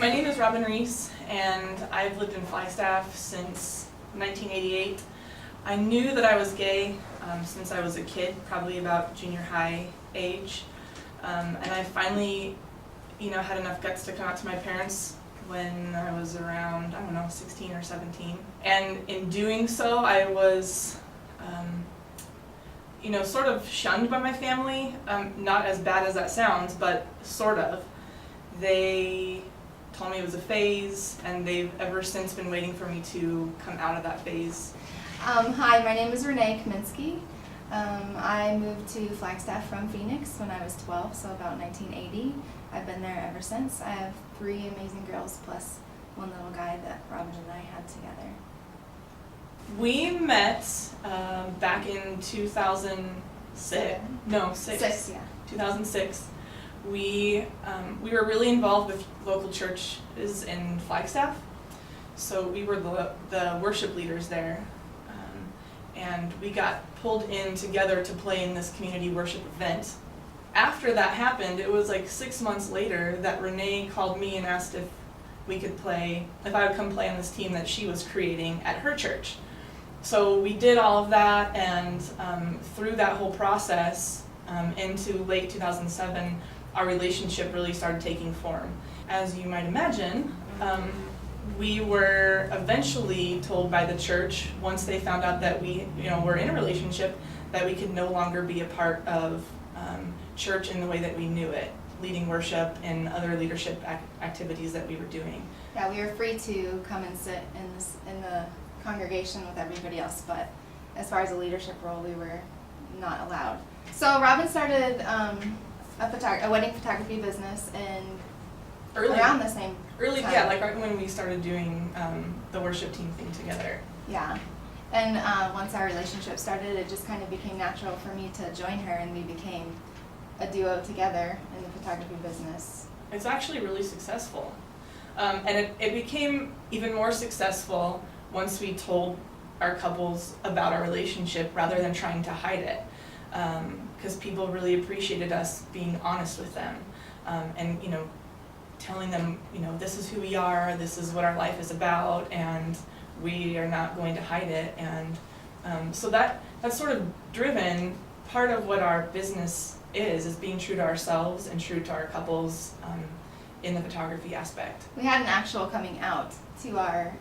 My name is Robin Reese, and I've lived in Flagstaff since 1988. I knew that I was gay since I was a kid, probably about junior high age, and I finally, had enough guts to come out to my parents when I was around, 16 or 17. And in doing so, I was, sort of shunned by my family. Not as bad as that sounds, but sort of. They told me it was a phase, and they've ever since been waiting for me to come out of that phase. Hi, my name is Renee Kaminsky. I moved to Flagstaff from Phoenix when I was 12, so about 1980. I've been there ever since. I have 3 amazing girls plus one little guy that Robin and I had together. We met back in 2006. No, six. 6, yeah. 2006. We were really involved with local churches in Flagstaff, so we were the worship leaders there, and we got pulled in together to play in this community worship event. After that happened, it was like 6 months later that Renee called me and asked if I would come play on this team that she was creating at her church. So we did all of that, and through that whole process, into late 2007, our relationship really started taking form. As you might imagine, we were eventually told by the church, once they found out that we were in a relationship, that we could no longer be a part of church in the way that we knew it, leading worship and other leadership activities that we were doing. Yeah, we were free to come and sit in the congregation with everybody else, but as far as a leadership role, we were not allowed. So Robin started a wedding photography business around the same time. Yeah, like right when we started doing the worship team thing together. Yeah, and once our relationship started, it just kind of became natural for me to join her, and we became a duo together in the photography business. It's actually really successful, and it became even more successful once we told our couples about our relationship rather than trying to hide it, because people really appreciated us being honest with them, and telling them, this is who we are, this is what our life is about, and we are not going to hide it. And so that's sort of driven part of what our business is being true to ourselves and true to our couples in the photography aspect. We had an actual coming out to our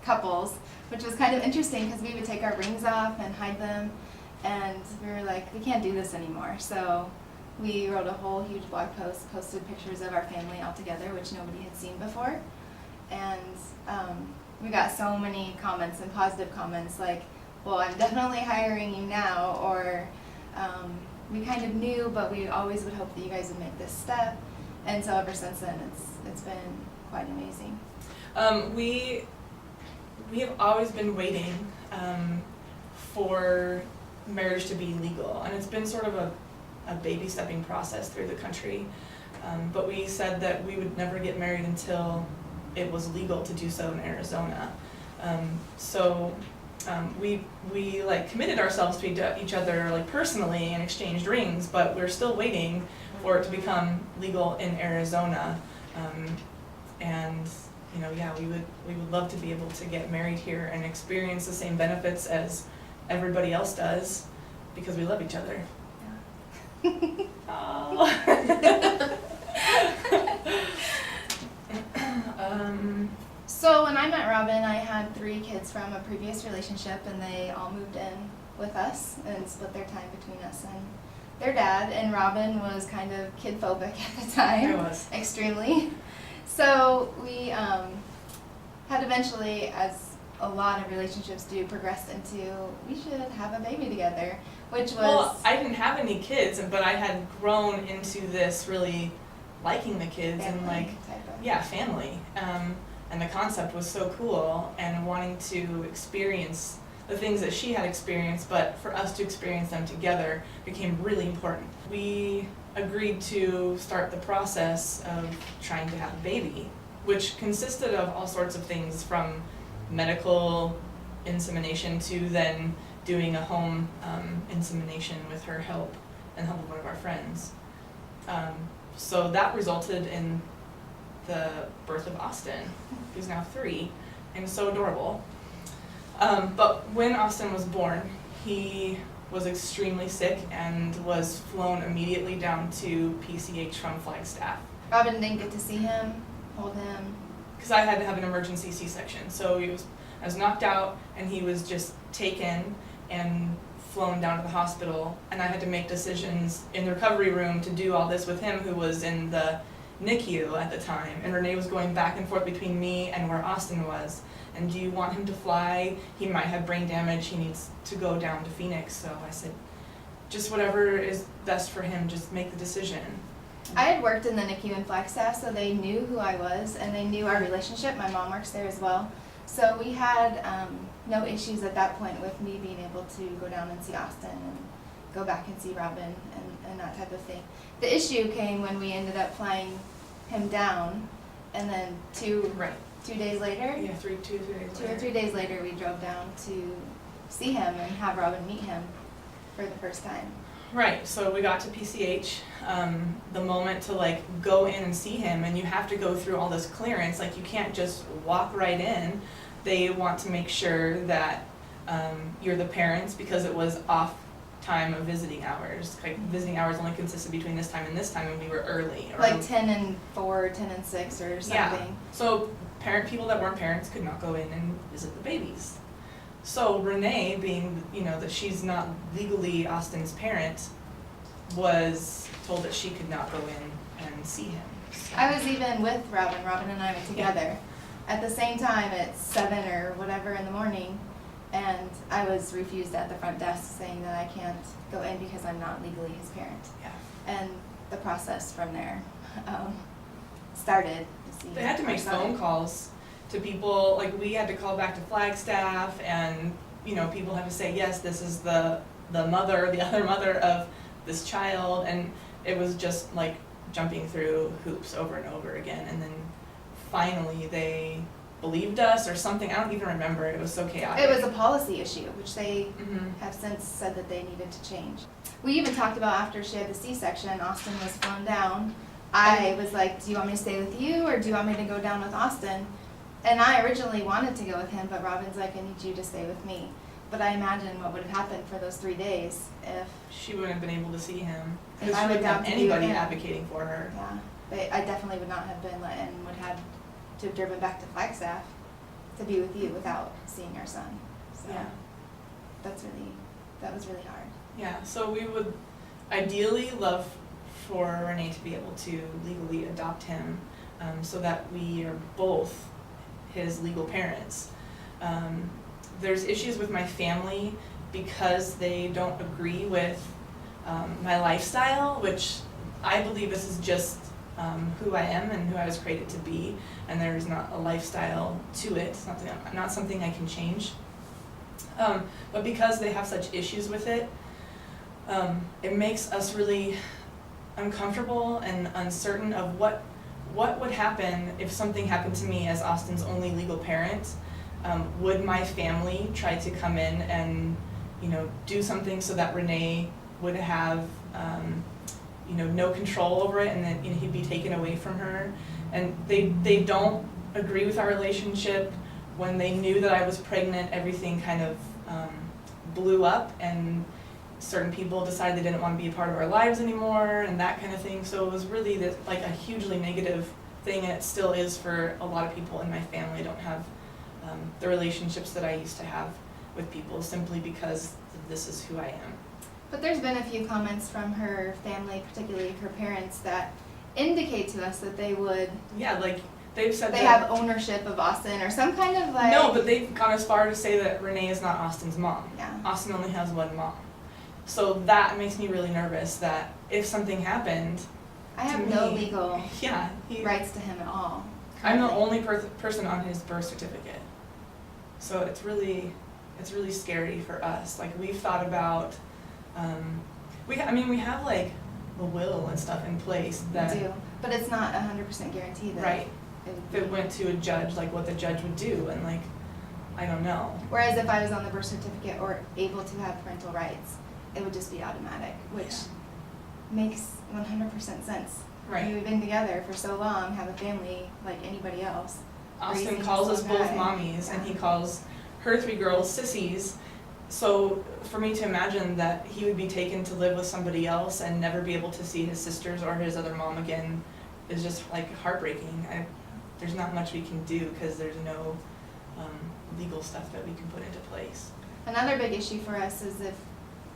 couples, which was kind of interesting because we would take our rings off and hide them, and we were like, we can't do this anymore. So we wrote a whole huge blog post, posted pictures of our family all together, which nobody had seen before, and we got so many comments and positive comments like, well, I'm definitely hiring you now, or we kind of knew, but we always would hope that you guys would make this step. And so ever since then, it's been quite amazing. We have always been waiting for marriage to be legal, and it's been sort of a baby stepping process through the country, but we said that we would never get married until it was legal to do so in Arizona. So we committed ourselves to each other personally and exchanged rings, but we're still waiting for it to become legal in Arizona. And we would love to be able to get married here and experience the same benefits as everybody else does, because we love each other. So when I met Robin, I had 3 kids from a previous relationship, and they all moved in with us and split their time between us and their dad. And Robin was kind of kid-phobic at the time. I was. Extremely. So we had eventually, as a lot of relationships do, progressed into, we should have a baby together, which was... Well, I didn't have any kids, but I had grown into this really liking the kids and family. And the concept was so cool, and wanting to experience the things that she had experienced, but for us to experience them together became really important. We agreed to start the process of trying to have a baby, which consisted of all sorts of things, from medical insemination to then doing a home insemination with her help and help of one of our friends. So that resulted in the birth of Austin, who's now 3, and so adorable. But when Austin was born, he was extremely sick and was flown immediately down to PCH from Flagstaff. Robin didn't get to see him, hold him. Because I had to have an emergency C-section, so I was knocked out, and he was just taken and flown down to the hospital, and I had to make decisions in the recovery room to do all this with him, who was in the NICU at the time, and Renee was going back and forth between me and where Austin was. And do you want him to fly? He might have brain damage, he needs to go down to Phoenix. So I said, just whatever is best for him, just make the decision. I had worked in the NICU in Flagstaff, so they knew who I was, and they knew our relationship. My mom works there as well. So we had no issues at that point with me being able to go down and see Austin and go back and see Robin and that type of thing. The issue came when we ended up flying him down, and then 2 days later? Yeah, 2 or 3 days later. 2 or 3 days later, we drove down to see him and have Robin meet him for the first time. Right, so we got to PCH, the moment to like go in and see him, and you have to go through all this clearance, like you can't just walk right in. They want to make sure that you're the parents, because it was off time of visiting hours. Like visiting hours only consisted between this time and this time, and we were early. Like 10 and 4, 10 and 6 or something. Yeah, so people that weren't parents could not go in and visit the babies. So Renee, being, that she's not legally Austin's parent, was told that she could not go in and see him. So. I was even with Robin. Robin and I were together at the same time at 7 or whatever in the morning, and I was refused at the front desk saying that I can't go in because I'm not legally his parent. Yeah. And the process from there started. They had to make phone calls to people, like we had to call back to Flagstaff, and people had to say, yes, this is the mother, the other mother of this child, and it was just like jumping through hoops over and over again, and then finally they believed us or something. I don't even remember. It was so chaotic. It was a policy issue, which they have since said that they needed to change. We even talked about after she had the C-section, Austin was flown down. I was like, do you want me to stay with you, or do you want me to go down with Austin? And I originally wanted to go with him, but Robin's like, I need you to stay with me. But I imagine what would have happened for those 3 days if she wouldn't have been able to see him. If Because I she would wouldn't have have to be with anybody him. advocating for her. Yeah, I definitely would not have been let in, would have to have driven back to Flagstaff to be with you without seeing our son. So Yeah. that was really hard. Yeah, so we would ideally love for Renee to be able to legally adopt him, so that we are both his legal parents. There's issues with my family because they don't agree with my lifestyle, which I believe this is just who I am and who I was created to be, and there's not a lifestyle to it. It's not something I can change. But because they have such issues with it, it makes us really uncomfortable and uncertain of what would happen if something happened to me as Austin's only legal parent. Would my family try to come in and do something so that Renee would have no control over it, and then he'd be taken away from her? And they don't agree with our relationship. When they knew that I was pregnant, everything kind of blew up, and certain people decided they didn't want to be a part of our lives anymore, and that kind of thing. So it was really like a hugely negative thing, and it still is for a lot of people in my family. I don't have the relationships that I used to have with people, simply because this is who I am. But there's been a few comments from her family, particularly her parents, that indicate to us that they would. Yeah, like they've said they have ownership of Austin or some kind of like. No, but they've gone as far to say that Renee is not Austin's mom. Yeah. Austin only has one mom. So that makes me really nervous that if something happened. I have no legal rights to him at all. I'm the only person on his birth certificate. So it's really scary for us. Like we've thought about, we have like the will and stuff in place that. We do, but it's not 100% guaranteed that. Right. If it went to a judge, like what the judge would do, and like, I don't know. Whereas if I was on the birth certificate or able to have parental rights, it would just be automatic, which makes 100% sense. Right. We've been together for so long, have a family like anybody else. Austin Raising calls us this both guy. mommies, and Yeah. he calls her 3 girls sissies. So for me to imagine that he would be taken to live with somebody else and never be able to see his sisters or his other mom again is just like heartbreaking. There's not much we can do because there's no legal stuff that we can put into place. Another big issue for us is if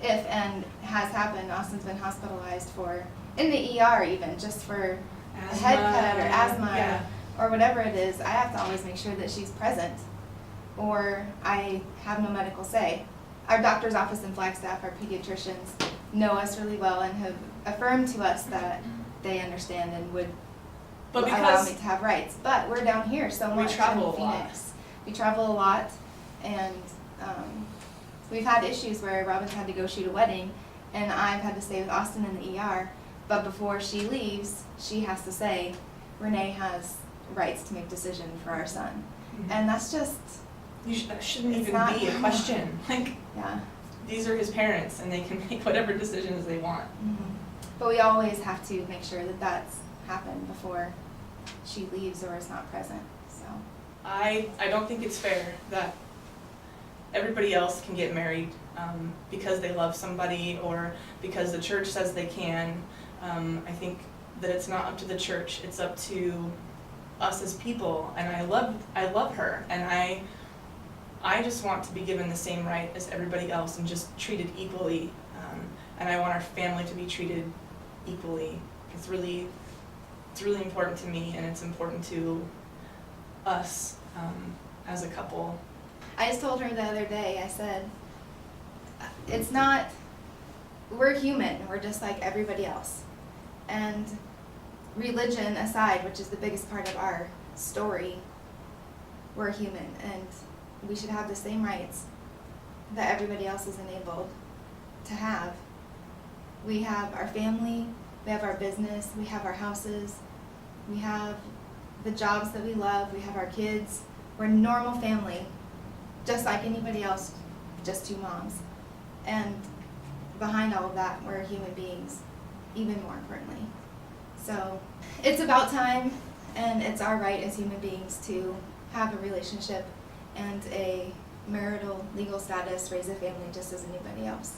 and has happened, Austin's been hospitalized for, in the ER even, just for a head cut or asthma yeah. or whatever it is, I have to always make sure that she's present or I have no medical say. Our doctor's office in Flagstaff, our pediatricians, know us really well and have affirmed to us that they understand and would But allow because me to have rights. But we're down here so we much travel in a lot. Phoenix. We travel a lot, and we've had issues where Robin's had to go shoot a wedding, and I've had to stay with Austin in the ER. But before she leaves, she has to say, Renee has rights to make decision for our son. Mhm. And that's just, that shouldn't It's even not- be a question. Like, yeah. these are his parents, and they can make whatever decisions they want. Mhm. But we always have to make sure that that's happened before she leaves or is not present. So I don't think it's fair that everybody else can get married because they love somebody or because the church says they can. I think that it's not up to the church, it's up to us as people, and I love her, and I just want to be given the same right as everybody else and just treated equally, and I want our family to be treated equally. It's really important to me, and it's important to us as a couple. I just told her the other day, I said, it's not, we're human, we're just like everybody else. And religion aside, which is the biggest part of our story, we're human and we should have the same rights that everybody else is enabled to have. We have our family, we have our business, we have our houses, we have the jobs that we love, we have our kids. We're a normal family, just like anybody else, just 2 moms. And behind all of that, we're human beings, even more importantly. So it's about time, and it's our right as human beings to have a relationship and a marital legal status, raise a family just as anybody else.